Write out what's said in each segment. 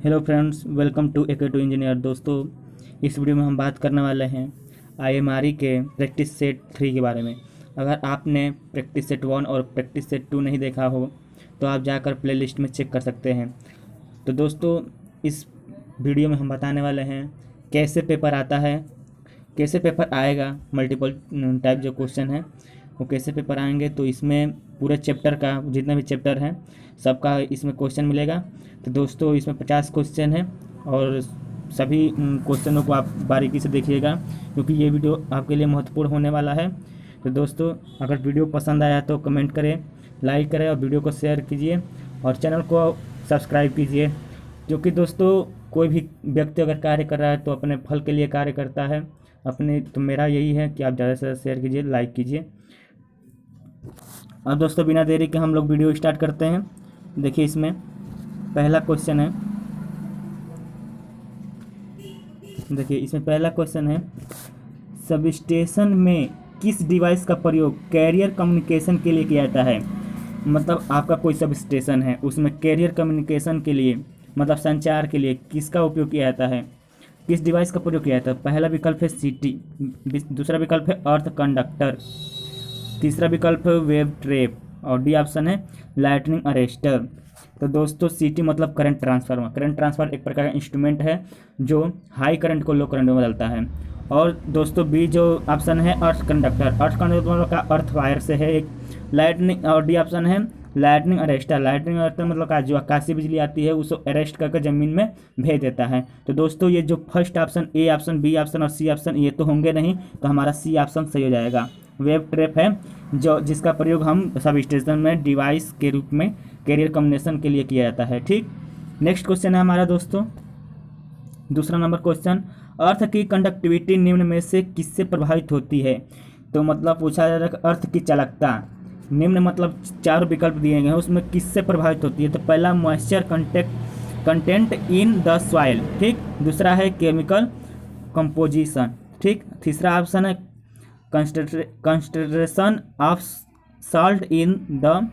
Hello friends, welcome to AK to engineer. दोस्तों, इस video में हम बात करने वाले हैं आईएमआरई के प्रैक्टिस सेट 3 के बारे में। अगर आपने प्रैक्टिस सेट 1 और प्रैक्टिस सेट 2 नहीं देखा हो तो आप जाकर प्लेलिस्ट में चेक कर सकते हैं। तो दोस्तों, इस वीडियो में हम बताने वाले हैं कैसे पेपर आता है, कैसे पेपर आएगा, मल्टीपल टाइप जो क्वेश्चन है वो कैसे पेपर आएंगे। तो इसमें पूरे चैप्टर का जितना भी चैप्टर है सबका इसमें क्वेश्चन मिलेगा। तो दोस्तों, इसमें 50 क्वेश्चन है और सभी क्वेश्चनों को आप बारीकी से देखिएगा क्योंकि ये वीडियो आपके लिए महत्वपूर्ण होने वाला है। तो दोस्तों, अगर वीडियो पसंद आया तो कमेंट करें, लाइक करें और वीडियो को शेयर कीजिए और चैनल को सब्सक्राइब कीजिए। क्योंकि दोस्तों, कोई भी व्यक्ति अगर कार्य कर रहा है तो अपने फल के लिए कार्य करता है अपने। तो मेरा यही है कि आप ज़्यादा से ज़्यादा शेयर कीजिए, लाइक कीजिए। अब दोस्तों, बिना देरी के हम लोग वीडियो स्टार्ट करते हैं। देखिए, इसमें पहला क्वेश्चन है। देखिए, इसमें पहला क्वेश्चन है, सबस्टेशन में किस डिवाइस का प्रयोग कैरियर कम्युनिकेशन के लिए किया जाता है। मतलब आपका कोई सबस्टेशन है, उसमें कैरियर कम्युनिकेशन के लिए मतलब संचार के लिए किसका उपयोग किया जाता है, किस डिवाइस का प्रयोग किया जाता है। पहला विकल्प है सीटी, दूसरा विकल्प है अर्थ कंडक्टर, तीसरा विकल्प है वेव ट्रैप और डी ऑप्शन है लाइटनिंग अरेस्टर। तो दोस्तों, सीटी मतलब करंट ट्रांसफार्मर। करंट ट्रांसफर एक प्रकार का इंस्ट्रूमेंट है जो हाई करंट को लो करंट में बदलता है। और दोस्तों, बी जो ऑप्शन है अर्थ कंडक्टर। अर्थ कंडक्टर का अर्थ वायर से है एक। लाइटनिंग और डी ऑप्शन है लाइटनिंग अरेस्टर। लाइटनिंग अरेस्टर मतलब जो आकाशीय बिजली आती है उसको अरेस्ट करके ज़मीन में भेज देता है। तो दोस्तों, ये जो first option, A option, B option और सी ऑप्शन ये तो होंगे नहीं, तो हमारा सी ऑप्शन सही हो जाएगा। वेव ट्रैप है जो जिसका प्रयोग हम सब स्टेशन में डिवाइस के रूप में कैरियर कम्युनिकेशन के लिए किया जाता है। ठीक, नेक्स्ट क्वेश्चन है हमारा दोस्तों, दूसरा नंबर क्वेश्चन, अर्थ की कंडक्टिविटी निम्न में से किससे प्रभावित होती है। तो मतलब पूछा जा रहा है अर्थ की चालकता निम्न मतलब 4 विकल्प दिए गए हैं, उसमें किससे प्रभावित होती है। तो पहला moisture content in the soil, ठीक। दूसरा है केमिकल कंपोजिशन, ठीक। तीसरा ऑप्शन है concentration of salt in the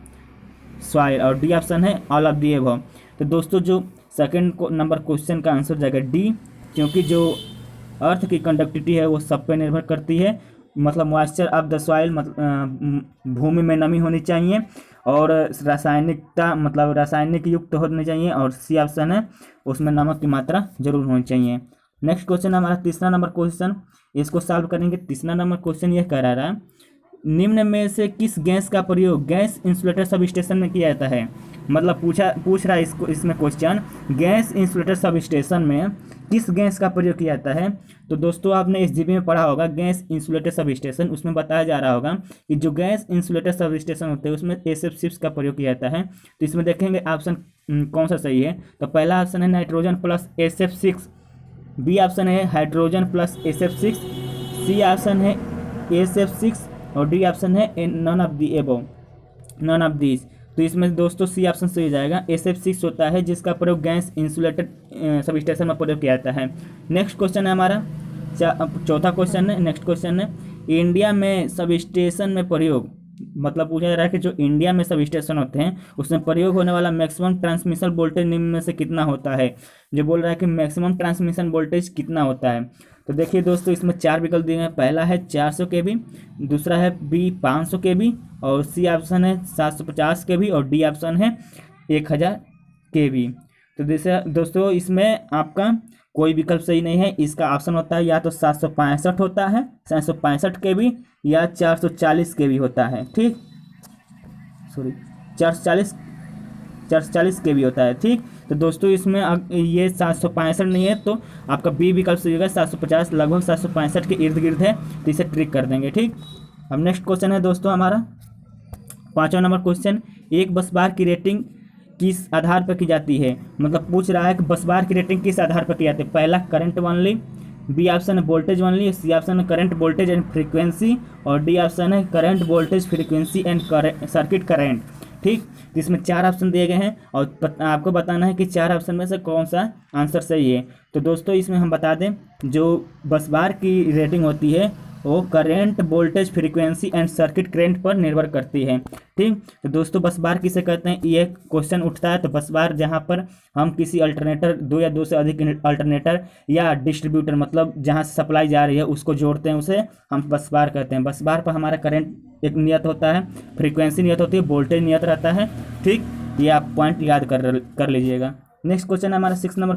soil और डी ऑप्शन है ऑल ऑफ दी अबव। तो दोस्तों, जो सेकंड नंबर क्वेश्चन का आंसर जाएगा डी, क्योंकि जो अर्थ की कंडक्टिविटी है वो सब पे निर्भर करती है। मतलब मॉइस्चर ऑफ द सॉइल मतलब भूमि में नमी होनी चाहिए और रासायनिकता मतलब रासायनिक युक्त होनी चाहिए और सी ऑप्शन है उसमें नमक की मात्रा जरूर होनी चाहिए। नेक्स्ट क्वेश्चन हमारा तीसरा नंबर क्वेश्चन, इसको सॉल्व करेंगे। तीसरा नंबर क्वेश्चन यह कह रहा है, निम्न में से किस गैस का प्रयोग गैस इंसुलेटर सब स्टेशन में किया जाता है। मतलब पूछ रहा है इसमें question, gas insulator sub station में किस गैस का प्रयोग किया जाता है। तो दोस्तों, आपने इस जीबी में पढ़ा होगा गैस इंसुलेटर सब स्टेशन, उसमें बताया जा रहा होगा कि जो गैस इंसुलेटर सब स्टेशन होते हैं उसमें SF6 का प्रयोग किया जाता है। तो इसमें देखेंगे ऑप्शन कौन सा सही है। तो पहला ऑप्शन है nitrogen plus SF6, B option है hydrogen plus SF6, C option है SF6 और डी ऑप्शन है none of the above, none of these. तो इसमें दोस्तों सी ऑप्शन सही हो जाएगा। SF6 होता है जिसका प्रयोग गैस इंसुलेटेड सब स्टेशन में प्रयोग किया जाता है। नेक्स्ट क्वेश्चन है हमारा चौथा क्वेश्चन है। नेक्स्ट क्वेश्चन है, इंडिया में सब स्टेशन में प्रयोग मतलब पूछा जा रहा है कि जो इंडिया में सब स्टेशन होते हैं उसमें प्रयोग होने वाला मैक्सिमम ट्रांसमिशन वोल्टेज निम्न में से कितना होता है। जो बोल रहा है कि मैक्सिमम ट्रांसमिशन वोल्टेज कितना होता है। तो देखिए दोस्तों, इसमें 4 विकल्प दिए हैं। पहला है 400 kV, दूसरा है बी 500 kV और सी ऑप्शन है 750 kV और डी ऑप्शन है 1000 kV। तो जैसे दोस्तों, इसमें आपका कोई विकल्प सही नहीं है। इसका ऑप्शन होता है या तो 765 होता है 765 kV या 440 kV होता है, ठीक। सॉरी, 440 kV होता है, ठीक। तो दोस्तों, इसमें ये 765 नहीं है तो आपका बी विकल्प सही होगा। 750 लगभग 765 के इर्द गिर्द है, तो इसे ट्रिक कर देंगे, ठीक। अब नेक्स्ट क्वेश्चन है दोस्तों हमारा 5वां नंबर क्वेश्चन, एक बस बार की रेटिंग किस आधार पर की जाती है। मतलब पूछ रहा है कि बस बार की रेटिंग किस आधार पर की जाती है। पहला करंट ओनली, बी ऑप्शन है वोल्टेज ओनली, सी ऑप्शन है करंट वोल्टेज एंड फ्रीक्वेंसी और डी ऑप्शन है current voltage frequency and circuit current, ठीक। तो इसमें 4 ऑप्शन दिए गए हैं और आपको बताना है कि 4 ऑप्शन में से कौन सा आंसर सही है। तो दोस्तों, इसमें हम बता दें जो बस बार की रेटिंग होती है वो current, voltage, frequency and circuit current पर निर्भर करती है। ठीक, तो दोस्तों बस बार किसे कहते हैं, ये क्वेश्चन उठता है तो बस बार जहाँ पर हम किसी अल्टरनेटर, दो या दो से अधिक अल्टरनेटर या डिस्ट्रीब्यूटर, मतलब जहाँ से सप्लाई जा रही है उसको जोड़ते हैं, उसे हम बस बार कहते हैं। बस बार पर हमारा करंट एक नियत होता है, फ्रीक्वेंसी नियत होती है, वोल्टेज नियत रहता है। ठीक, ये आप पॉइंट याद कर लीजिएगा। नेक्स्ट क्वेश्चन है हमारा 6 नंबर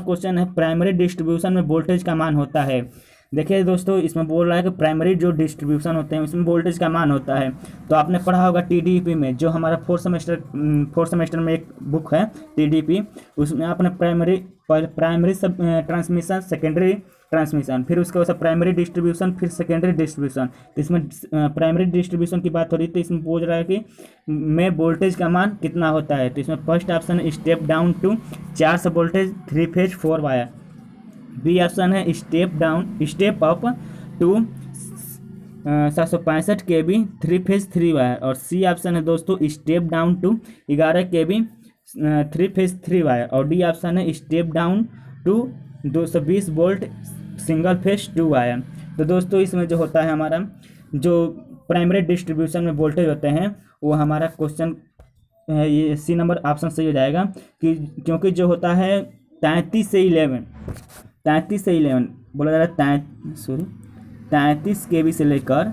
क्वेश्चन है, प्राइमरी डिस्ट्रीब्यूशन में वोल्टेज का मान होता है। देखिए दोस्तों, इसमें बोल रहा है कि प्राइमरी जो डिस्ट्रीब्यूशन होते हैं उसमें वोल्टेज का मान होता है। तो आपने पढ़ा होगा टीडीपी में, जो हमारा फोर्थ सेमेस्टर में एक बुक है टीडीपी, उसमें आपने प्राइमरी सब ट्रांसमिशन, सेकेंडरी ट्रांसमिशन, फिर उसके बाद प्राइमरी डिस्ट्रीब्यूशन, फिर सेकेंडरी डिस्ट्रीब्यूशन। तो इसमें प्राइमरी डिस्ट्रीब्यूशन की बात हो रही थी, इसमें पूछ रहा है कि में वोल्टेज का मान कितना होता है। तो इसमें फर्स्ट ऑप्शन है step down to 400 voltage 3 phase 4 wire. B option है step up to 765 kV 3 phase 3 wire. और सी ऑप्शन है दोस्तों step down to 11 kV 3 phase 3 wire. और डी ऑप्शन है step down to 220 volt single phase 2 wire. तो दोस्तों इसमें जो होता है हमारा, जो प्राइमरी डिस्ट्रीब्यूशन में वोल्टेज होते हैं, वो हमारा क्वेश्चन ये सी नंबर ऑप्शन सही हो जाएगा, कि क्योंकि जो होता है 33 से 11 बोला जा रहा है, 33 kV से लेकर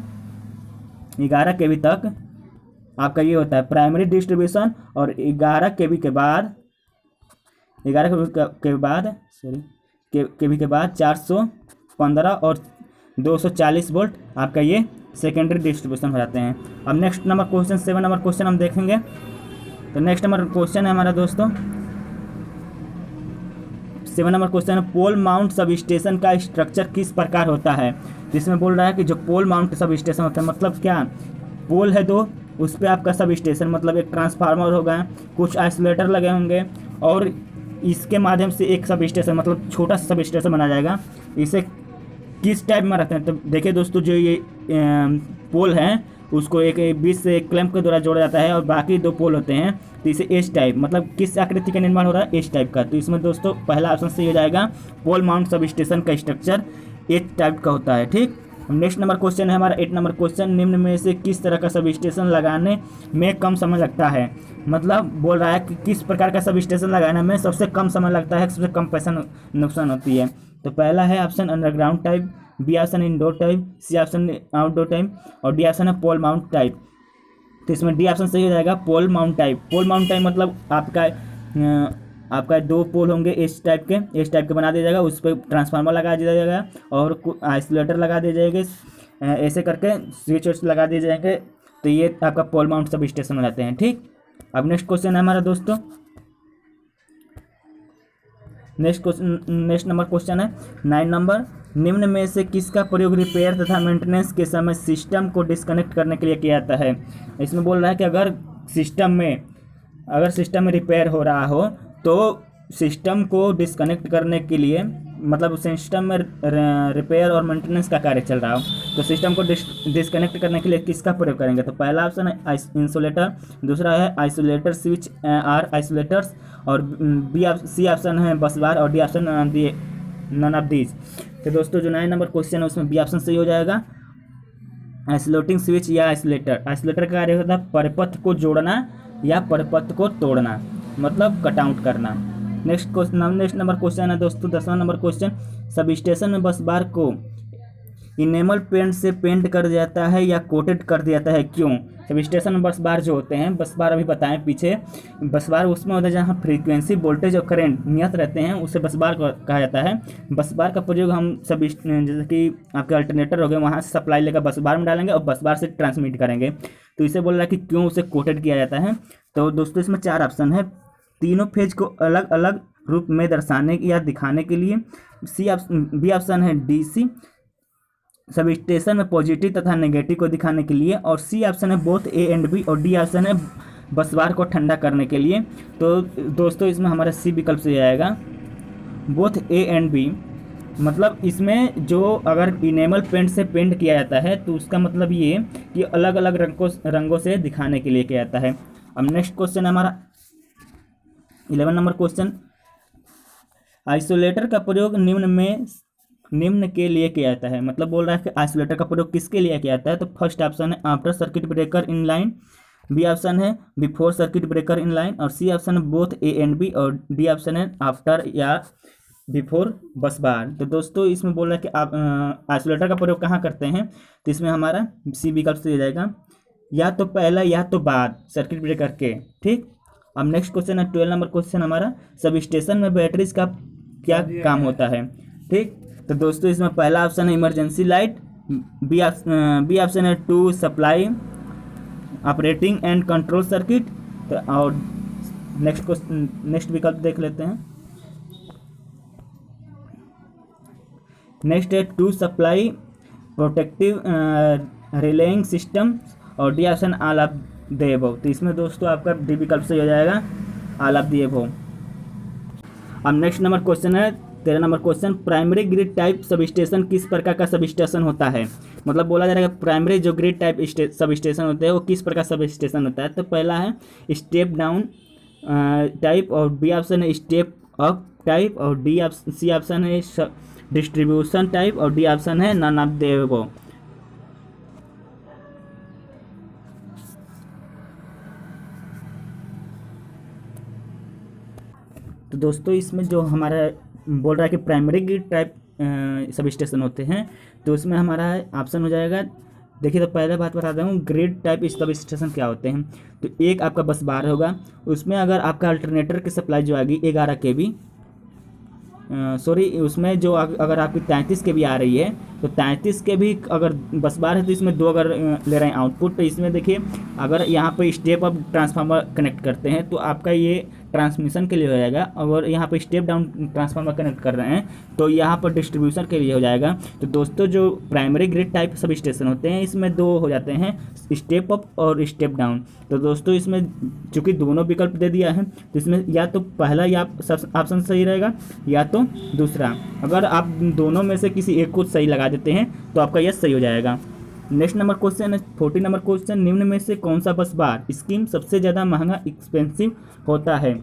11 kV तक आपका ये होता है प्राइमरी डिस्ट्रीब्यूशन। और 11 kV के बाद 415 और 240 वोल्ट आपका ये सेकेंडरी डिस्ट्रीब्यूशन हो जाते हैं। अब next number question 7 number question हम देखेंगे। तो नेक्स्ट नंबर क्वेश्चन है हमारा दोस्तों 7 नंबर क्वेश्चन है, पोल माउंट सब स्टेशन का स्ट्रक्चर किस प्रकार होता है। जिसमें बोल रहा है कि जो पोल माउंट सब स्टेशन होता है, मतलब क्या, पोल है दो, उस पर आपका सब स्टेशन, मतलब एक ट्रांसफार्मर होगा, कुछ आइसोलेटर लगे होंगे, और इसके माध्यम से एक सब स्टेशन, मतलब छोटा सा सब स्टेशन बना जाएगा। इसे किस टाइप में रखते हैं। तो देखिए दोस्तों, जो ये पोल है उसको एक बीच से एक क्लैंप के द्वारा जोड़ा जाता है, और बाकी 2 पोल होते हैं, तो इसे एच टाइप, मतलब किस आकृति का निर्माण हो रहा है, एच टाइप का। तो इसमें दोस्तों पहला ऑप्शन सही हो जाएगा, पोल माउंट सब स्टेशन का स्ट्रक्चर एच टाइप का होता है। ठीक, नेक्स्ट नंबर क्वेश्चन है हमारा 8 नंबर क्वेश्चन, निम्न में से किस तरह का सब स्टेशन लगाने में कम समय लगता है। मतलब बोल रहा है कि किस प्रकार का सब स्टेशन लगाने में सबसे कम समय लगता है, सबसे कम पैसा नुकसान होती है। तो पहला है option underground type, B option indoor type, C option outdoor type, और डी ऑप्शन है पोल माउंट टाइप। तो इसमें डी ऑप्शन सही हो जाएगा, पोल माउंट टाइप। पोल माउंट टाइप मतलब आपका 2 पोल होंगे एच टाइप के बना दिया जाएगा, उस पर ट्रांसफार्मर लगा दिया जाएगा और आइसोलेटर लगा दिए जाएंगे, ऐसे करके स्विच लगा दिए जाएंगे। तो ये आपका पोल माउंट सब स्टेशन हो जाते हैं। ठीक, अब नेक्स्ट क्वेश्चन है हमारा दोस्तों, नेक्स्ट नंबर क्वेश्चन है 9 नंबर, निम्न में से किसका प्रयोग रिपेयर तथा मेंटेनेंस के समय सिस्टम को डिस्कनेक्ट करने के लिए किया जाता है। इसमें बोल रहा है कि अगर सिस्टम में रिपेयर हो रहा हो तो सिस्टम को डिस्कनेक्ट करने के लिए, मतलब सिस्टम में रिपेयर और मेंटेनेंस का कार्य चल रहा हो, तो सिस्टम को डिस्कनेक्ट करने के लिए किसका प्रयोग करेंगे। तो पहला ऑप्शन है इंसुलेटर, दूसरा है आइसोलेटर स्विच आर आइसोलेटर्स, और सी ऑप्शन है बस बार, और D option none of these. तो दोस्तों जो 9 नंबर क्वेश्चन है उसमें बी ऑप्शन सही हो जाएगा, आइसोलेटिंग स्विच या आइसोलेटर। आइसोलेटर का कार्य होता है परिपथ को जोड़ना या परिपथ को तोड़ना, मतलब कट आउट करना। नेक्स्ट नंबर क्वेश्चन है दोस्तों 10वां नंबर क्वेश्चन, सब स्टेशन में बस बार को इनेमल पेंट से पेंट कर दिया जाता है या कोटेड कर दिया जाता है, क्यों। सब स्टेशन में बस बार जो होते हैं, बस बार अभी बताएं पीछे, बस बार उसमें होता है जहाँ फ्रीक्वेंसी, वोल्टेज और करंट नियत रहते हैं, उसे बस बार कहा जाता है। बस बार का प्रयोग हम सब जैसे कि आपके अल्टरनेटर हो गए, वहाँ से सप्लाई लेकर बस बार में डालेंगे और बस बार से ट्रांसमिट करेंगे। तो इसे बोल रहा है कि क्यों उसे कोटेड किया जाता है। तो दोस्तों इसमें 4 ऑप्शन है, तीनों फेज को अलग अलग रूप में दर्शाने या दिखाने के लिए, बी ऑप्शन है डीसी सब स्टेशन में पॉजिटिव तथा नेगेटिव को दिखाने के लिए, और सी ऑप्शन है बोथ ए एंड बी, और डी ऑप्शन है बस बार को ठंडा करने के लिए। तो दोस्तों इसमें हमारा सी विकल्प से आएगा बोथ ए एंड बी। मतलब इसमें जो अगर इनेमल पेंट से पेंट किया जाता है तो उसका मतलब ये कि अलग अलग रंगों से दिखाने के लिए किया जाता है। अब नेक्स्ट क्वेश्चन है हमारा 11 नंबर क्वेश्चन, आइसोलेटर का प्रयोग निम्न में निम्न के लिए किया जाता है, मतलब बोल रहा है कि आइसोलेटर का प्रयोग किसके लिए किया जाता है। तो फर्स्ट ऑप्शन है after circuit breaker in line, B option है before circuit breaker in line, और सी ऑप्शन है बोथ ए एंड बी, और डी ऑप्शन है आफ्टर या बिफोर बस बार। तो दोस्तों इसमें बोल रहा है कि आप आइसोलेटर का प्रयोग कहाँ करते हैं, तो इसमें हमारा सी विकल्प से हो जाएगा, या तो पहला या तो बाद सर्किट ब्रेकर के। ठीक, अब नेक्स्ट क्वेश्चन है 12 नंबर क्वेश्चन हमारा, सब स्टेशन में बैटरीज का क्या काम होता है। ठीक, तो दोस्तों इसमें पहला ऑप्शन है इमरजेंसी लाइट, बी ऑप्शन है to supply operating and control circuit, तो और नेक्स्ट विकल्प देख लेते हैं। नेक्स्ट है to supply protective relaying system, और D option all of the above. तो इसमें दोस्तों आपका डी विकल्प से हो जाएगा ऑल ऑफ द अबव। अब नेक्स्ट नंबर क्वेश्चन है 13 number question, primary grid type substation किस प्रकार का सब स्टेशन होता है। मतलब बोला जा रहा है कि प्राइमरी जो ग्रिड टाइप सब स्टेशन होते हैं वो किस प्रकार सब स्टेशन होता है। तो पहला है स्टेप डाउन टाइप, और बी ऑप्शन है स्टेप अप टाइप, और सी ऑप्शन है डिस्ट्रीब्यूशन टाइप, और डी ऑप्शन है नन ऑफ द अबव। तो दोस्तों इसमें जो हमारा बोल रहा है कि primary grid type sub station होते हैं, तो उसमें हमारा ऑप्शन हो जाएगा, देखिए तो पहले बात बता दूँ ग्रिड टाइप सब स्टेशन क्या होते हैं। तो एक आपका बस बार होगा, उसमें अगर आपका अल्टरनेटर की सप्लाई जो आएगी 11 kV, सॉरी उसमें जो अगर आपकी 33 kV आ रही है, तो 33 kV अगर बस बार है तो इसमें दो अगर ले रहे हैं आउटपुट, तो इसमें देखिए अगर यहाँ पे स्टेप अप ट्रांसफार्मर कनेक्ट करते हैं तो आपका ये ट्रांसमिशन के लिए हो जाएगा, और यहाँ पे स्टेप डाउन ट्रांसफार्मर कनेक्ट कर रहे हैं तो यहाँ पर डिस्ट्रीब्यूशन के लिए हो जाएगा। तो दोस्तों जो primary grid type sub station होते हैं इसमें दो हो जाते हैं, स्टेप अप और स्टेप डाउन। तो दोस्तों इसमें चूँकि दोनों विकल्प दे दिया है तो इसमें या तो पहला या ऑप्शन सही रहेगा या तो दूसरा। अगर आप दोनों में से किसी एक को सही लगा देते हैं तो आपका यह सही हो जाएगा। नेक्स्ट नंबर क्वेश्चन है 14 नंबर क्वेश्चन, निम्न में से कौन सा बस बार स्कीम सबसे ज़्यादा महंगा एक्सपेंसिव होता है।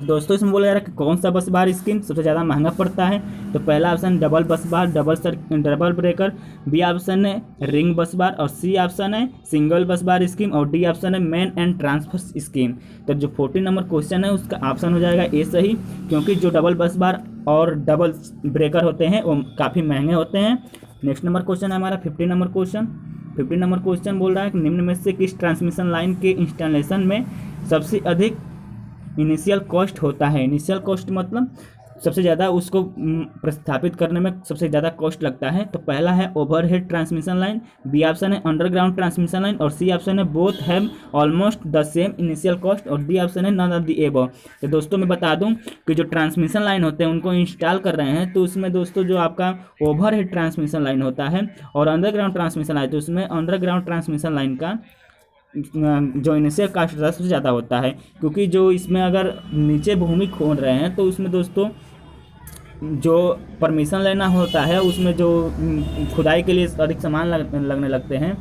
दोस्तों इसमें बोला जा रहा है कि कौन सा बस बार स्कीम सबसे ज़्यादा महंगा पड़ता है। तो पहला ऑप्शन डबल बस बार डबल ब्रेकर, बी ऑप्शन है रिंग बस बार, और सी ऑप्शन है सिंगल बस बार स्कीम, और डी ऑप्शन है मेन एंड ट्रांसफर स्कीम। तो जो 14 नंबर क्वेश्चन है उसका ऑप्शन हो जाएगा ए सही, क्योंकि जो डबल बस बार और डबल ब्रेकर होते हैं वो काफ़ी महंगे होते हैं। नेक्स्ट नंबर क्वेश्चन है हमारा 15 नंबर क्वेश्चन। 15 नंबर क्वेश्चन बोल रहा है कि निम्न में से किस ट्रांसमिशन लाइन के इंस्टॉलेशन में सबसे अधिक इनिशियल कॉस्ट होता है। इनिशियल कॉस्ट मतलब सबसे ज़्यादा उसको प्रस्थापित करने में सबसे ज़्यादा कॉस्ट लगता है। तो पहला है overhead transmission line, B option है अंडरग्राउंड ट्रांसमिशन लाइन, और सी ऑप्शन है both have almost the same initial cost, और डी ऑप्शन है नन ऑफ द एबव। तो दोस्तों मैं बता दूं कि जो ट्रांसमिशन लाइन होते हैं उनको इंस्टॉल कर रहे हैं तो उसमें दोस्तों जो आपका ओवरहेड ट्रांसमिशन लाइन होता है और अंडरग्राउंड ट्रांसमिशन लाइन, तो उसमें अंडरग्राउंड ट्रांसमिशन लाइन का जो इनिशियल कास्ट सबसे ज़्यादा होता है, क्योंकि जो इसमें अगर नीचे भूमि खोद रहे हैं तो उसमें दोस्तों जो परमिशन लेना होता है उसमें जो खुदाई के लिए अधिक सामान लगने लगते हैं।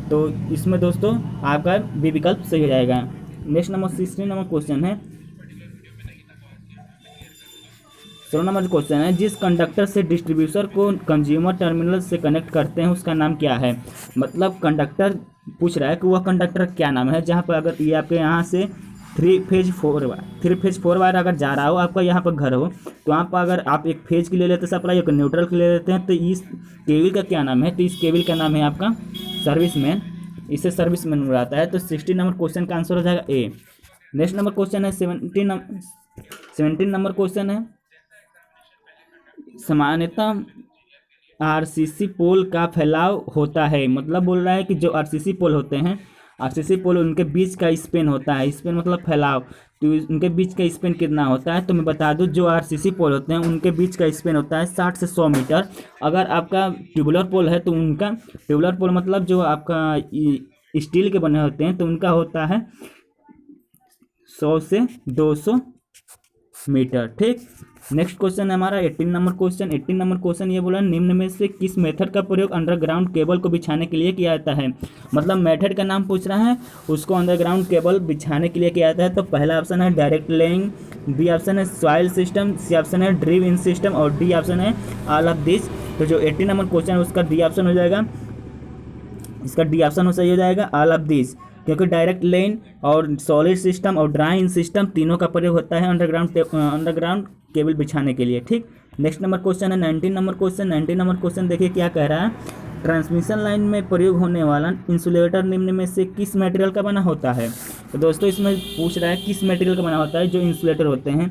तो इसमें दोस्तों आपका बी विकल्प सही हो जाएगा। नेक्स्ट नंबर 16 नंबर क्वेश्चन है, 16 नंबर क्वेश्चन है, जिस कंडक्टर से डिस्ट्रीब्यूटर को कंज्यूमर टर्मिनल से कनेक्ट करते हैं उसका नाम क्या है। मतलब कंडक्टर पूछ रहा है कि वह कंडक्टर क्या नाम है, जहाँ पर अगर ये आपके यहाँ से 3 फेज 4 वायर अगर जा रहा हो, आपका यहाँ पर घर हो, तो वहाँ पर अगर आप एक फेज की ले लेते हैं सप्लाई, एक न्यूट्रल की ले लेते हैं, तो इस केबल का क्या नाम है। तो इस केबल का नाम है आपका सर्विसमैन, इसे सर्विसमैन बुलाता है। तो 16 नंबर क्वेश्चन का आंसर हो जाएगा ए। नेक्स्ट नंबर क्वेश्चन है 17 नंबर क्वेश्चन है, सामान्यतः आरसीसी पोल का फैलाव होता है। मतलब बोल रहा है कि जो आरसीसी पोल होते हैं, आरसीसी पोल उनके बीच का स्पेन होता है, स्पेन मतलब फैलाव, तो उनके बीच का स्पेन कितना होता है। तो मैं बता दूं जो आरसीसी पोल होते हैं उनके बीच का स्पेन होता है 60 से 100 मीटर। अगर आपका ट्यूबुलर पोल है तो उनका ट्यूबुलर पोल मतलब जो आपका स्टील के बने होते हैं तो उनका होता है 100 से 200 मीटर। ठीक, नेक्स्ट क्वेश्चन है हमारा 18 नंबर क्वेश्चन। 18 नंबर क्वेश्चन ये बोला निम्न में से किस मेथड का प्रयोग अंडरग्राउंड केबल को बिछाने के लिए किया जाता है। मतलब मेथड का नाम पूछ रहा है, उसको अंडरग्राउंड केबल बिछाने के लिए किया जाता है। तो पहला ऑप्शन है डायरेक्ट लेइंग, बी ऑप्शन है सॉइल सिस्टम, सी ऑप्शन है ड्रिव इन सिस्टम और डी ऑप्शन है ऑल ऑफ दिस। तो जो 18 नंबर क्वेश्चन है उसका डी ऑप्शन हो जाएगा, इसका डी ऑप्शन सही हो जाएगा ऑल ऑफ दिस, क्योंकि डायरेक्ट लेन और सॉलिड सिस्टम और ड्राई इन सिस्टम तीनों का प्रयोग होता है अंडरग्राउंड केबल बिछाने के लिए। ठीक, नेक्स्ट नंबर क्वेश्चन है 19 नंबर क्वेश्चन। 19 नंबर क्वेश्चन देखिए क्या कह रहा है, ट्रांसमिशन लाइन में प्रयोग होने वाला इंसुलेटर निम्न में से किस मटेरियल का बना होता है। तो दोस्तों इसमें पूछ रहा है किस मटेरियल का बना होता है। जो इंसुलेटर होते हैं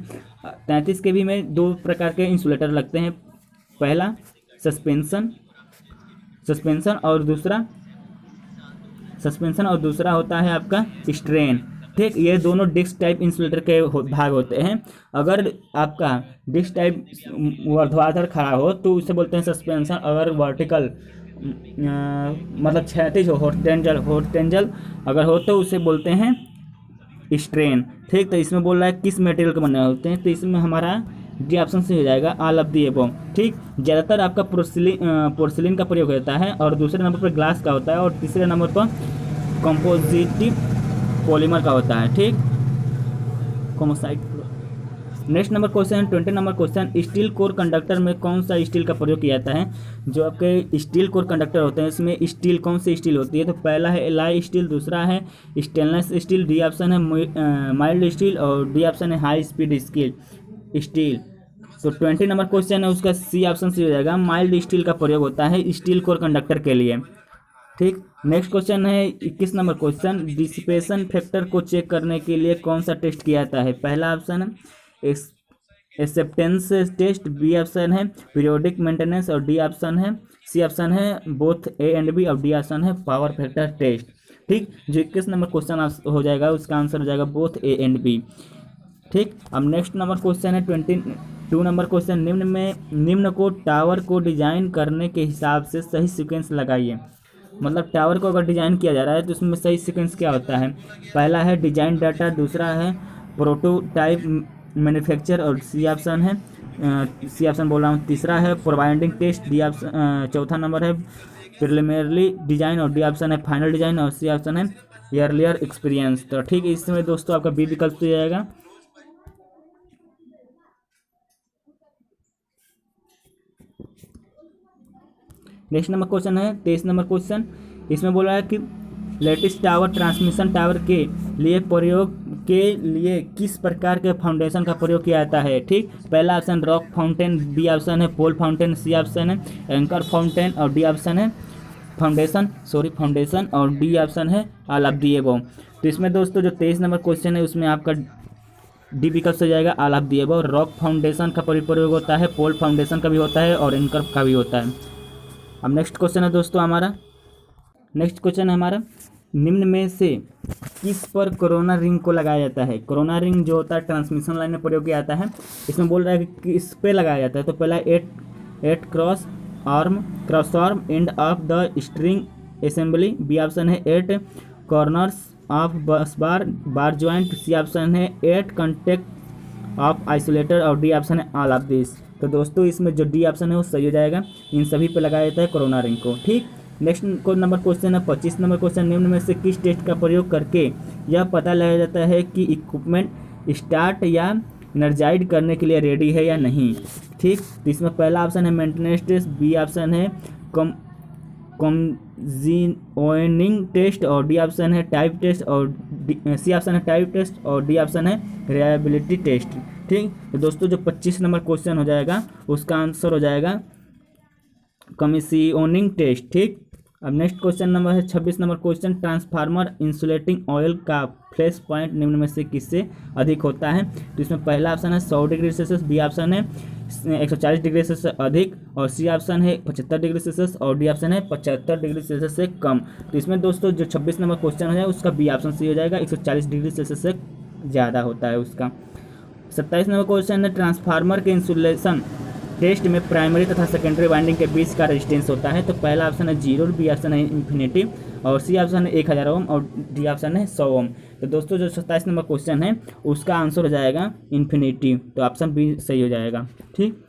33 kV में दो प्रकार के इंसुलेटर लगते हैं, पहला सस्पेंशन और दूसरा होता है आपका स्ट्रेन। ठीक, ये दोनों डिस्क टाइप इंसुलेटर के भाग होते हैं। अगर आपका डिस्क टाइप ऊर्ध्वाधर खड़ा हो तो उसे बोलते हैं सस्पेंशन, अगर वर्टिकल मतलब क्षैतिज हो हॉरिजॉन्टल अगर हो तो उसे बोलते हैं स्ट्रेन। ठीक, तो इसमें बोल रहा है किस मटेरियल के बने होते हैं, तो इसमें हमारा डी ऑप्शन से हो जाएगा ऑल ऑफ दी अबव। ठीक, ज़्यादातर आपका पोर्सिलिन का प्रयोग होता है और दूसरे नंबर पर ग्लास का होता है और तीसरे नंबर पर कंपोजिटिव पॉलीमर का होता है। ठीक, composite. Next number question 20 number question, steel core conductor में कौन सा स्टील का प्रयोग किया जाता है। जो आपके स्टील कोर कंडक्टर होते हैं इसमें स्टील कौन सी स्टील होती है। तो पहला है एलॉय स्टील, दूसरा है स्टेनलेस स्टील, डी ऑप्शन है माइल्ड स्टील और डी ऑप्शन है हाई स्पीड स्टील। तो 20 नंबर क्वेश्चन है उसका सी ऑप्शन से हो जाएगा, माइल्ड स्टील का प्रयोग होता है स्टील कोर कंडक्टर के लिए। ठीक, नेक्स्ट क्वेश्चन है 21 नंबर क्वेश्चन, डिसिपेशन फैक्टर को चेक करने के लिए कौन सा टेस्ट किया जाता है। पहला ऑप्शन है एक्सेप्टेंस टेस्ट, बी ऑप्शन है पीरियोडिक मेंटेनेंस और डी ऑप्शन है सी ऑप्शन है बोथ ए एंड बी और डी ऑप्शन है पावर फैक्टर टेस्ट। ठीक, जो 21 नंबर क्वेश्चन हो जाएगा उसका आंसर हो जाएगा बोथ ए एंड बी। ठीक, अब नेक्स्ट नंबर क्वेश्चन है 22 नंबर क्वेश्चन, निम्न को टावर को डिजाइन करने के हिसाब से सही सीक्वेंस लगाइए। मतलब टावर को अगर डिजाइन किया जा रहा है तो उसमें सही सीक्वेंस क्या होता है। पहला है डिजाइन डाटा, दूसरा है प्रोटोटाइप मैन्युफैक्चर और सी ऑप्शन बोल रहा हूँ, तीसरा है प्रोवाइडिंग टेस्ट, डी ऑप्शन, चौथा नंबर है प्रिलिमिनरी डिजाइन और डी ऑप्शन है फाइनल डिजाइन और सी ऑप्शन है अर्लियर एक्सपीरियंस। तो ठीक, इसमें दोस्तों आपका बी विकल्प हो जाएगा। नेक्स्ट नंबर क्वेश्चन है 23 नंबर क्वेश्चन, इसमें बोला है कि लेटेस्ट टावर ट्रांसमिशन टावर के लिए प्रयोग के लिए किस प्रकार के फाउंडेशन का प्रयोग किया जाता है। ठीक, पहला option rock foundation, B option है पोल फाउंटेन, सी ऑप्शन है एंकर फाउंटेन और डी ऑप्शन है फाउंडेशन और डी ऑप्शन है ऑल ऑफ दी अबव। तो इसमें दोस्तों जो 23 नंबर क्वेश्चन है उसमें आपका डी विकल्प से जाएगा all of the above. Rock foundation का प्रयोग होता है, पोल फाउंडेशन का भी होता है और एंकर का भी होता है। अब नेक्स्ट क्वेश्चन है दोस्तों हमारा, निम्न में से किस पर कोरोना रिंग को लगाया जाता है। कोरोना रिंग जो होता है ट्रांसमिशन लाइन में प्रयोग किया जाता है। इसमें बोल रहा है कि किस पे लगाया जाता है। तो पहला 8 cross arm end of the string assembly, B option है 8 कॉर्नर्स ऑफ बस बार ज्वाइंट, सी ऑप्शन है 8 कॉन्टेक्ट ऑफ आइसोलेटर और डी ऑप्शन है ऑल ऑफ दिस। तो दोस्तों इसमें जो डी ऑप्शन है वो सही हो जाएगा, इन सभी पे लगाया जाता है कोरोना रिंग को। ठीक, नेक्स्ट नंबर क्वेश्चन है 25 नंबर क्वेश्चन, निम्न में से किस टेस्ट का प्रयोग करके यह पता लगाया जाता है कि इक्विपमेंट स्टार्ट या एनर्जाइड करने के लिए रेडी है या नहीं। ठीक, तो इसमें पहला ऑप्शन है मेंटेनेंस टेस्ट, बी ऑप्शन है कॉम्जीनिंग टेस्ट और डी ऑप्शन है टाइप टेस्ट और सी ऑप्शन है टाइप टेस्ट और डी ऑप्शन है रिलायबिलिटी टेस्ट। ठीक, तो दोस्तों जो 25 नंबर क्वेश्चन हो जाएगा उसका आंसर हो जाएगा कमीशनिंग टेस्ट। ठीक, अब नेक्स्ट क्वेश्चन नंबर है 26 number question, transformer insulating oil का फ्लैश पॉइंट निम्न में से किससे अधिक होता है। तो इसमें पहला ऑप्शन है 100 डिग्री सेल्सियस, बी ऑप्शन है 140 डिग्री सेल्सियस अधिक और सी ऑप्शन है 75 डिग्री सेल्सियस और डी ऑप्शन है 75 डिग्री सेल्सियस से कम। तो इसमें दोस्तों जो 26 नंबर क्वेश्चन है उसका बी ऑप्शन सही हो जाएगा, 140 डिग्री सेल्सियस से ज़्यादा होता है उसका। 27 नंबर क्वेश्चन है ट्रांसफार्मर के इंसुलेशन टेस्ट में प्राइमरी तथा सेकेंडरी वाइंडिंग के बीच का रेजिस्टेंस होता है? तो पहला ऑप्शन है 0, बी ऑप्शन है इन्फिनिटी, और सी ऑप्शन है 1000 ओम, और डी ऑप्शन है 100 ओम। तो दोस्तों जो 27 नंबर क्वेश्चन है उसका आंसर हो जाएगा इन्फिनिटी, तो ऑप्शन बी सही हो जाएगा। ठीक,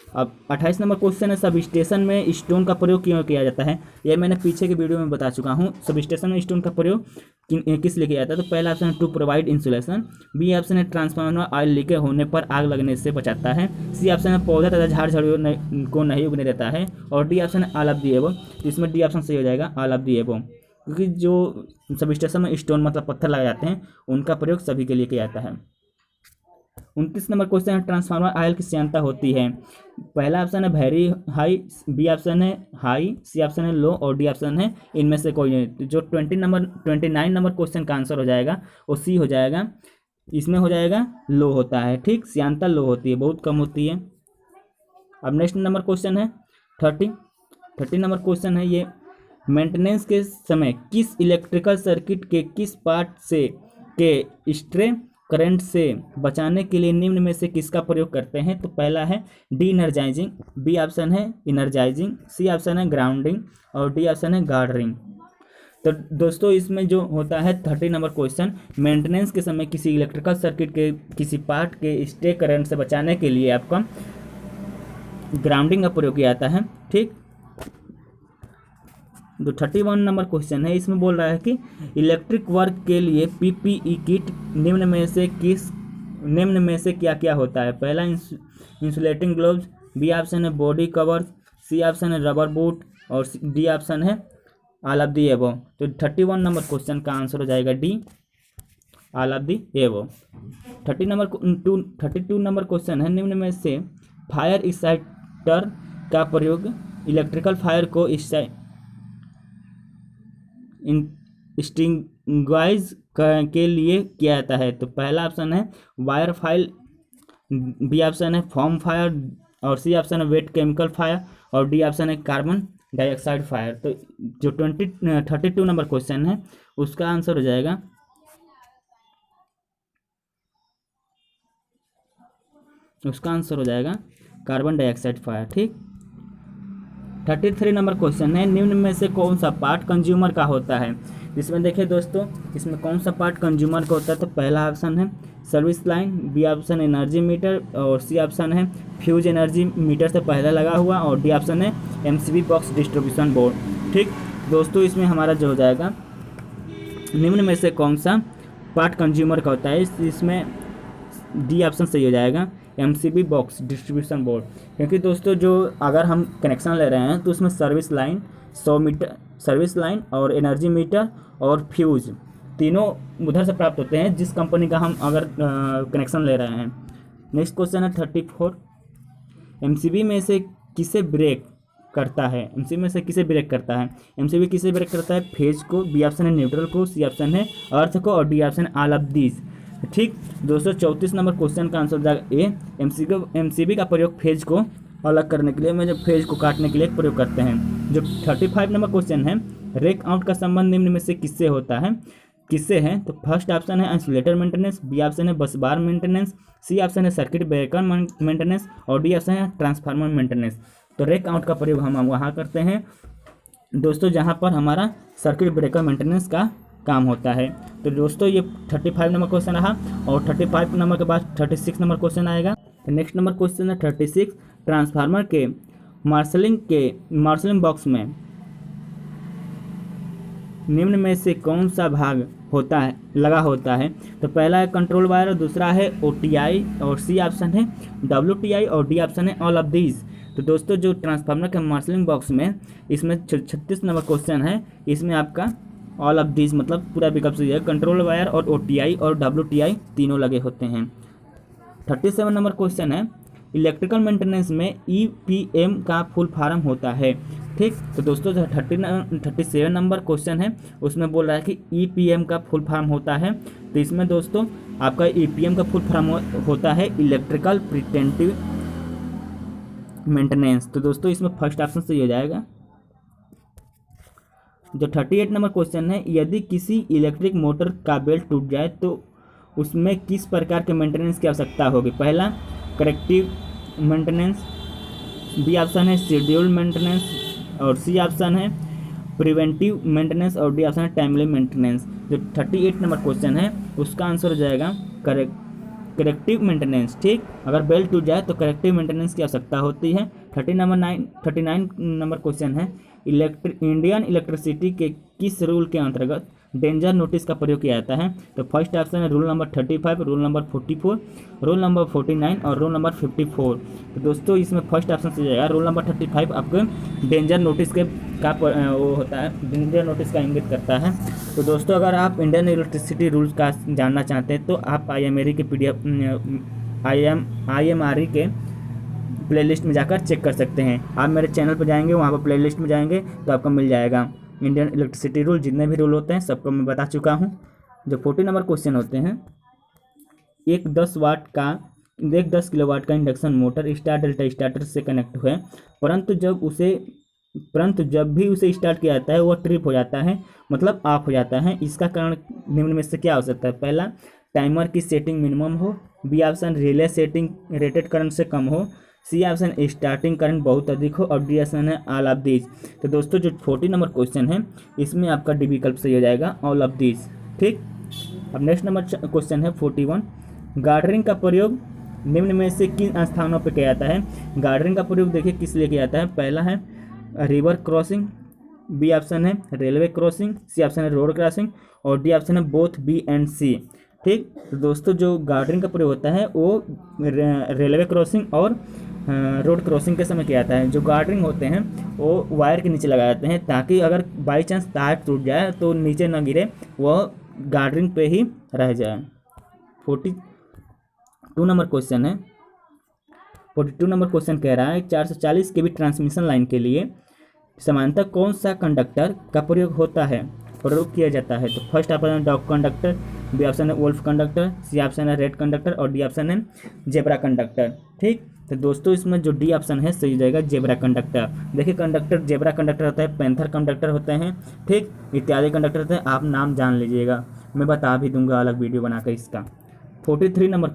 अब 28 नंबर क्वेश्चन है, सब स्टेशन में स्टोन का प्रयोग क्यों किया जाता है? यह मैंने पीछे के वीडियो में बता चुका हूँ। सब स्टेशन में स्टोन का प्रयोग किस लिए किया जाता है? तो पहला ऑप्शन है to provide insulation, B option है ट्रांसफार्मर ऑयल लीकेज होने पर आग लगने से बचाता है, सी ऑप्शन है पौधे तथा झाड़ झाड़ियों को नहीं उगने देता है, और डी ऑप्शन है ऑल ऑफ दी एबव। तो इसमें डी ऑप्शन सही हो जाएगा, ऑल ऑफ दी एबव, क्योंकि जो सब स्टेशन में स्टोन मतलब पत्थर लगाए जाते हैं उनका प्रयोग सभी के लिए किया जाता है। 29 नंबर क्वेश्चन है, ट्रांसफार्मर ऑयल की श्यानता होती है? पहला ऑप्शन है वेरी हाई, बी ऑप्शन है हाई, सी ऑप्शन है लो, और डी ऑप्शन है इनमें से कोई नहीं। तो जो 29 नंबर क्वेश्चन का आंसर हो जाएगा वो सी हो जाएगा, इसमें हो जाएगा लो होता है। ठीक, श्यानता लो होती है, बहुत कम होती है। अब नेक्स्ट नंबर क्वेश्चन है 30 नंबर क्वेश्चन है ये, मेंटेनेंस के समय किस इलेक्ट्रिकल सर्किट के किस पार्ट से के स्ट्रे करंट से बचाने के लिए निम्न में से किसका प्रयोग करते हैं? तो पहला है डी एनर्जाइजिंग, बी ऑप्शन है इनर्जाइजिंग, सी ऑप्शन है ग्राउंडिंग, और डी ऑप्शन है गार्डरिंग। तो दोस्तों इसमें जो होता है 30 नंबर क्वेश्चन, मेंटेनेंस के समय किसी इलेक्ट्रिकल सर्किट के किसी पार्ट के स्ट्रे करंट से बचाने के लिए आपका ग्राउंडिंग का प्रयोग किया जाता है। ठीक, जो 31 नंबर क्वेश्चन है इसमें बोल रहा है कि इलेक्ट्रिक वर्क के लिए पीपीई किट निम्न में से क्या क्या होता है? पहला इंसुलेटिंग ग्लोव्स, बी ऑप्शन है बॉडी कवर, सी ऑप्शन है रबर बूट, और डी ऑप्शन है ऑल ऑफ दी एबव। तो 31 नंबर क्वेश्चन का आंसर हो जाएगा D, all of the above. 32 number question है, निम्न में से फायर एक्साइटर का प्रयोग इलेक्ट्रिकल फायर को एक्सटिंग्विश के लिए किया जाता है? तो पहला ऑप्शन है वायर फायर, बी ऑप्शन है फॉर्म फायर, और सी ऑप्शन है वेट केमिकल फायर, और डी ऑप्शन है कार्बन डाइऑक्साइड फायर। तो जो 32 नंबर क्वेश्चन है उसका आंसर हो जाएगा, कार्बन डाइऑक्साइड फायर। ठीक, 33 नंबर क्वेश्चन है, निम्न में से कौन सा पार्ट कंज्यूमर का होता है? इसमें देखिए दोस्तों, इसमें कौन सा पार्ट कंज्यूमर का होता है? तो पहला ऑप्शन है सर्विस लाइन, बी ऑप्शन है एनर्जी मीटर, और सी ऑप्शन है फ्यूज एनर्जी मीटर से पहले लगा हुआ, और डी ऑप्शन है एमसीबी बॉक्स डिस्ट्रीब्यूशन बोर्ड। ठीक दोस्तों, इसमें हमारा जो हो जाएगा निम्न में से कौन सा पार्ट कंज्यूमर का होता है? इसमें डी ऑप्शन सही हो जाएगा, एमसीबी बॉक्स डिस्ट्रीब्यूशन बोर्ड। क्योंकि दोस्तों जो अगर हम कनेक्शन ले रहे हैं तो उसमें service line 100 meter, service line और एनर्जी मीटर और फ्यूज तीनों उधर से प्राप्त होते हैं जिस कंपनी का हम अगर कनेक्शन ले रहे हैं। नेक्स्ट क्वेश्चन है 34, एमसीबी में से किसे ब्रेक करता है? एमसीबी में से किसे ब्रेक करता है? एमसीबी किसे ब्रेक करता है? फेज को, बी ऑप्शन है न्यूट्रल को, सी ऑप्शन है अर्थ को, और डी ऑप्शन है ऑल ऑफ दीज। ठीक दोस्तों, 34 नंबर क्वेश्चन का आंसर हो जाएगा ए, एमसीबी का प्रयोग फेज को अलग करने के लिए, में जो फेज को काटने के लिए प्रयोग करते हैं। जो 35 नंबर क्वेश्चन है, रेक आउट का संबंध निम्न में से किससे होता है? किससे है? तो फर्स्ट ऑप्शन है आइसोलेटर मेंटेनेंस, बी ऑप्शन है बस बार मेंटेनेंस, सी ऑप्शन है सर्किट ब्रेकर मेंटेनेंस, और डी ऑप्शन है ट्रांसफार्मर मेंटेनेंस। तो रेक आउट का प्रयोग हम वहाँ करते हैं दोस्तों जहाँ पर हमारा सर्किट ब्रेकर मेंटेनेंस का काम होता है। तो दोस्तों ये 35 नंबर क्वेश्चन रहा, और 35 नंबर के बाद 36 नंबर क्वेश्चन आएगा। तो नेक्स्ट नंबर क्वेश्चन है 36, ट्रांसफार्मर के मार्शलिंग बॉक्स में निम्न में से कौन सा भाग लगा होता है? तो पहला है कंट्रोल वायर, और दूसरा है ओटीआई, और सी ऑप्शन है डब्ल्यूटीआई, और डी ऑप्शन है ऑल ऑफ दीज। तो दोस्तों जो ट्रांसफार्मर के मार्शलिंग बॉक्स में इसमें 36 नंबर क्वेश्चन है, इसमें आपका ऑल ऑफ दीज मतलब पूरा विकल्प सही है, कंट्रोल वायर और ओटीआई और डब्ल्यूटीआई तीनों लगे होते हैं। 37 नंबर क्वेश्चन है, इलेक्ट्रिकल मेंटेनेंस में ईपीएम का फुल फॉर्म होता है? ठीक, तो दोस्तों जो 37 नंबर क्वेश्चन है उसमें बोल रहा है कि ईपीएम का फुल फॉर्म होता है। तो इसमें दोस्तों आपका ईपीएम का फुल फॉर्म होता है इलेक्ट्रिकल प्रिवेंटिव मेंटेनेंस। तो दोस्तों इसमें फर्स्ट ऑप्शन सही हो जाएगा। जो 38 नंबर क्वेश्चन है, यदि किसी इलेक्ट्रिक मोटर का बेल्ट टूट जाए तो उसमें किस प्रकार के मेंटेनेंस की आवश्यकता होगी? पहला करेक्टिव मेंटेनेंस, बी ऑप्शन है शेड्यूल मेंटेनेंस, और सी ऑप्शन है प्रिवेंटिव मेंटेनेंस, और डी ऑप्शन है टाइमली मेंटेनेंस। जो 38 नंबर क्वेश्चन है उसका आंसर हो जाएगा करेक्टिव मेंटेनेंस। ठीक, अगर बेल टूट जाए तो करेक्टिव मेंटेनेंस की आवश्यकता होती है। 39 नंबर क्वेश्चन है इंडियन इलेक्ट्रिसिटी के किस रूल के अंतर्गत डेंजर नोटिस का प्रयोग किया जाता है। तो फर्स्ट ऑप्शन है rule number 35, rule number 44, rule number 49 और रूल नंबर 54। तो दोस्तों इसमें फर्स्ट ऑप्शन से जाएगा रूल नंबर 35 आपको डेंजर नोटिस के का वो होता है, डेंजर नोटिस का इंगित करता है। तो दोस्तों अगर आप इंडियन इलेक्ट्रिसिटी रूल्स का जानना चाहते हैं तो आप IMRE के PDF IMRE के प्लेलिस्ट में जाकर चेक कर सकते हैं। आप मेरे चैनल पर जाएंगे, वहाँ पर प्लेलिस्ट में जाएंगे तो आपको मिल जाएगा इंडियन इलेक्ट्रिसिटी रूल, जितने भी रूल होते हैं सबको मैं बता चुका हूँ। जो 40 नंबर क्वेश्चन होते हैं, एक 10 किलोवाट का induction motor star delta starter से कनेक्ट हुए, परंतु जब भी उसे स्टार्ट किया जाता है वो ट्रिप हो जाता है, मतलब ऑफ हो जाता है। इसका कारण निम्न में से क्या हो सकता है। पहला, टाइमर की सेटिंग मिनिमम हो। B option relay setting rated current से कम हो। सी ऑप्शन स्टार्टिंग करंट बहुत अधिक हो, और डी ऑप्शन है ऑल ऑफ दीज। तो दोस्तों जो 40 नंबर क्वेश्चन है इसमें आपका डी विकल्प सही हो जाएगा, ऑल ऑफ दीज। ठीक, अब नेक्स्ट नंबर क्वेश्चन है 41। गार्डरिंग का प्रयोग निम्न में से किन स्थानों पर किया जाता है। गार्डरिंग का प्रयोग देखिए किस लिए किया जाता है। पहला है रिवर क्रॉसिंग, बी ऑप्शन है रेलवे क्रॉसिंग, सी ऑप्शन है रोड क्रॉसिंग, और डी ऑप्शन है बोथ बी एंड सी। ठीक, तो दोस्तों जो गार्डरिंग का प्रयोग होता है वो रेलवे क्रॉसिंग और रोड क्रॉसिंग के समय किया जाता है। जो गार्डरिंग होते हैं वो वायर के नीचे लगाए जाते हैं ताकि अगर बाई चांस तार टूट जाए तो नीचे न गिरे, वह गार्डरिंग पे ही रह जाए। 42 नंबर क्वेश्चन है। 42 नंबर क्वेश्चन कह रहा है 440 kV ट्रांसमिशन लाइन के लिए समांतर कौन सा कंडक्टर का प्रयोग किया जाता है। तो फर्स्ट ऑप्शन है डॉग कंडक्टर, बी ऑप्शन है वोल्फ कंडक्टर, सी ऑप्शन है रेड कंडक्टर, और डी ऑप्शन है जेब्रा कंडक्टर। ठीक, तो दोस्तों इसमें जो डी ऑप्शन है सही जाएगा जेब्रा कंडक्टर। देखिए कंडक्टर जेब्रा कंडक्टर होता है, पैंथर कंडक्टर होते हैं, ठीक, इत्यादि कंडक्टर होते हैं। आप नाम जान लीजिएगा, मैं बता भी दूंगा अलग वीडियो बनाकर इसका। 43 नंबर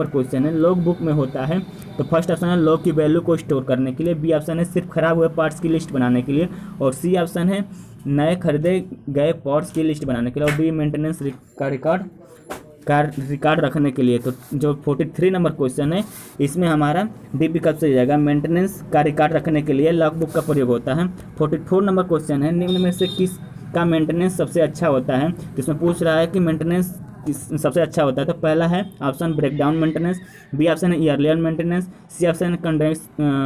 क्वेश्चन है लॉग बुक में होता है। तो फर्स्ट ऑप्शन है लॉग की वैल्यू को स्टोर करने के लिए, बी ऑप्शन है सिर्फ खराब हुए पार्ट्स की लिस्ट बनाने के लिए, और सी ऑप्शन है नए खरीदे गए पार्ट्स की लिस्ट बनाने के लिए, और डी मेंटेनेंस का रिकॉर्ड रखने के लिए। तो जो 43 नंबर क्वेश्चन है इसमें हमारा डी विकल्प से जाएगा, मेंटेनेंस का रिकॉर्ड रखने के लिए लॉग बुक का प्रयोग होता है। 44 नंबर क्वेश्चन है निम्न में से किस का मेंटेनेंस सबसे अच्छा होता है। जिसमें पूछ रहा है कि मेंटेनेंस सबसे अच्छा होता है। तो पहला है option breakdown maintenance, B option है ईयरलियर मेंटेनेंस, सी ऑप्शन है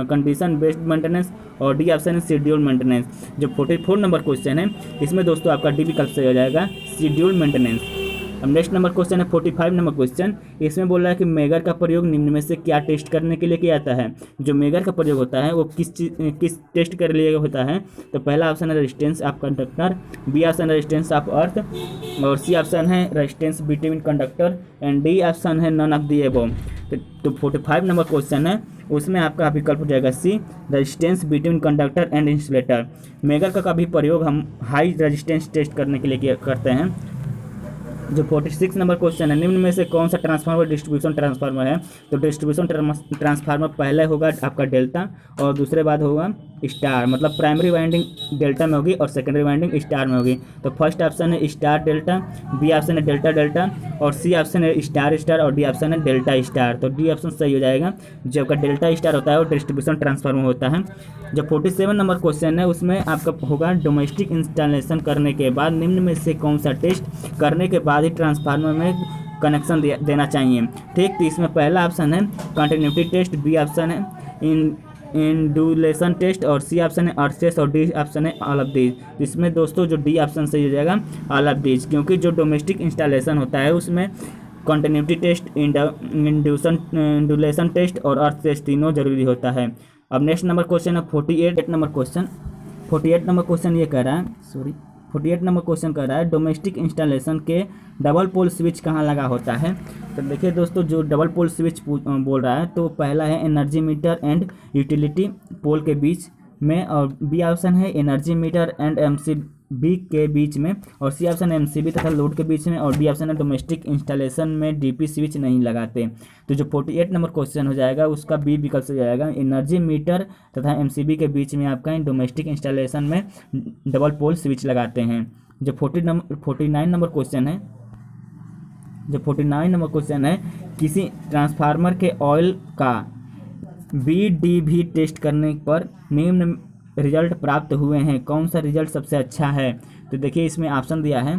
कंडीशन बेस्ड मेंटेनेंस, और डी ऑप्शन है शेड्यूल मेंटेनेंस। जो 44 नंबर क्वेश्चन है इसमें दोस्तों आपका डी विकल्प से हो जाएगा शेड्यूल मेंटेनेंस। अब नेक्स्ट नंबर क्वेश्चन है 45 नंबर क्वेश्चन। इसमें बोल रहा है कि मेगर का प्रयोग निम्न में से क्या टेस्ट करने के लिए किया जाता है। जो मेगर का प्रयोग होता है वो किस टेस्ट के लिए होता है। तो पहला ऑप्शन है resistance of conductor, B option है रेजिस्टेंस ऑफ अर्थ, और सी ऑप्शन है resistance between conductor, and D option है नन ऑफ द अबव। तो 45 नंबर क्वेश्चन है उसमें आपका विकल्प हो जाएगा C resistance between conductor and insulator. Megger का भी प्रयोग हम हाई रेजिस्टेंस टेस्ट करने के लिए करते हैं। जो 46 नंबर क्वेश्चन है निम्न में से कौन सा ट्रांसफार्मर डिस्ट्रीब्यूशन ट्रांसफार्मर है। तो डिस्ट्रीब्यूशन ट्रांसफार्मर पहले होगा आपका डेल्टा, और दूसरे बाद होगा स्टार, मतलब प्राइमरी वाइंडिंग डेल्टा में होगी और सेकेंडरी वाइंडिंग स्टार में होगी। तो फर्स्ट ऑप्शन है स्टार डेल्टा, बी ऑप्शन है डेल्टा डेल्टा, और सी ऑप्शन है स्टार स्टार, और डी ऑप्शन है डेल्टा स्टार। तो डी ऑप्शन सही हो जाएगा। जो आपका डेल्टा स्टार होता है वो डिस्ट्रीब्यूशन ट्रांसफार्मर होता है। जो 47 नंबर क्वेश्चन है उसमें आपका होगा डोमेस्टिक इंस्टॉलेशन करने के बाद निम्न में से कौन सा टेस्ट करने के बाद ही ट्रांसफार्मर में कनेक्शन देना चाहिए। ठीक, तो इसमें पहला ऑप्शन है कंटिन्यूटी टेस्ट, बी ऑप्शन है इंडुलेशन टेस्ट, और सी ऑप्शन है अर्थ टेस्ट, और डी ऑप्शन है ऑल ऑफ दीज। इसमें दोस्तों जो डी ऑप्शन सही हो जाएगा ऑल ऑफ दीज, क्योंकि जो डोमेस्टिक इंस्टॉलेशन होता है उसमें कंटिन्यूटी टेस्ट, इंडुलेशन टेस्ट और अर्थ टेस्ट तीनों जरूरी होता है। अब नेक्स्ट नंबर क्वेश्चन है 48 नंबर क्वेश्चन। 48 नंबर क्वेश्चन ये कह रहा है 48 नंबर क्वेश्चन कह रहा है डोमेस्टिक इंस्टॉलेशन के डबल पोल स्विच कहाँ लगा होता है। तो देखिए दोस्तों जो डबल पोल स्विच बोल रहा है तो पहला है एनर्जी मीटर एंड यूटिलिटी पोल के बीच में, और बी ऑप्शन है एनर्जी मीटर एंड बी के बीच में, और सी ऑप्शन एमसीबी तथा लोड के बीच में, और डी ऑप्शन है डोमेस्टिक इंस्टॉलेशन में डीपी स्विच नहीं लगाते। तो जो 48 नंबर क्वेश्चन हो जाएगा उसका बी विकल्प से जाएगा, एनर्जी मीटर तथा एमसीबी के बीच में आपका डोमेस्टिक इंस्टॉलेशन में डबल पोल स्विच लगाते हैं। जो 49 नंबर क्वेश्चन है, जो 49 नंबर क्वेश्चन है, किसी ट्रांसफार्मर के ऑयल का बीडीवी टेस्ट करने पर निम्न रिजल्ट प्राप्त हुए हैं, कौन सा रिजल्ट सबसे अच्छा है? तो देखिए इसमें ऑप्शन दिया है,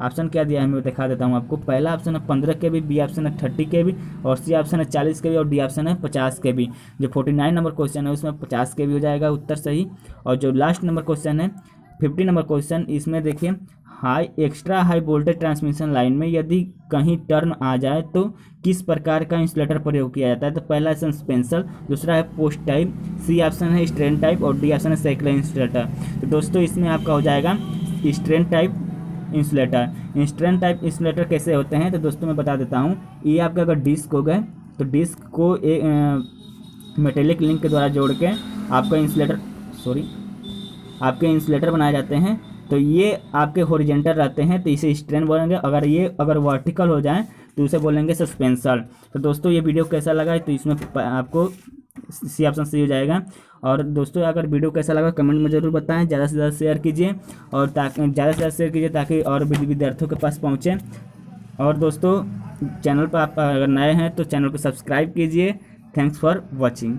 ऑप्शन क्या दिया है मैं दिखा देता हूँ आपको। पहला ऑप्शन है 15 के बी, बी ऑप्शन है 30 के बी, और सी ऑप्शन है 40 के बी, और डी ऑप्शन है 50 के बी। जो 49 नंबर क्वेश्चन है उसमें 50 के बी हो जाएगा उत्तर सही। और जो लास्ट नंबर क्वेश्चन है 50 नंबर क्वेश्चन, इसमें देखिए extra high voltage transmission line में यदि कहीं टर्न आ जाए तो किस प्रकार का इंसुलेटर प्रयोग किया जाता है? तो पहला है सस्पेंसर, दूसरा है पोस्ट टाइप, सी ऑप्शन है स्ट्रेन टाइप, और डी ऑप्शन है साइक्लिक इंसुलेटर। तो दोस्तों इसमें आपका हो जाएगा strain type insulator. Strain type insulator कैसे होते हैं तो दोस्तों मैं बता देता हूँ। ये आपका अगर डिस्क हो गए तो डिस्क को मेटेलिक लिंक के द्वारा जोड़ के आपका आपके इंसुलेटर बनाए जाते हैं। तो ये आपके हॉरिजेंटल रहते हैं तो इसे स्ट्रेन बोलेंगे, अगर वर्टिकल हो जाए तो उसे बोलेंगे सस्पेंसर। तो दोस्तों ये वीडियो कैसा लगा तो इसमें आपको सी ऑप्शन सही हो जाएगा। और दोस्तों अगर वीडियो कैसा लगा कमेंट में ज़रूर बताएं, ज़्यादा से ज़्यादा शेयर कीजिए, और ताकि ज़्यादा से ज़्यादा शेयर कीजिए ताकि और भी विद्यार्थियों के पास पहुँचे। और दोस्तों चैनल पर आप अगर नए हैं तो चैनल को सब्सक्राइब कीजिए। Thanks for watching.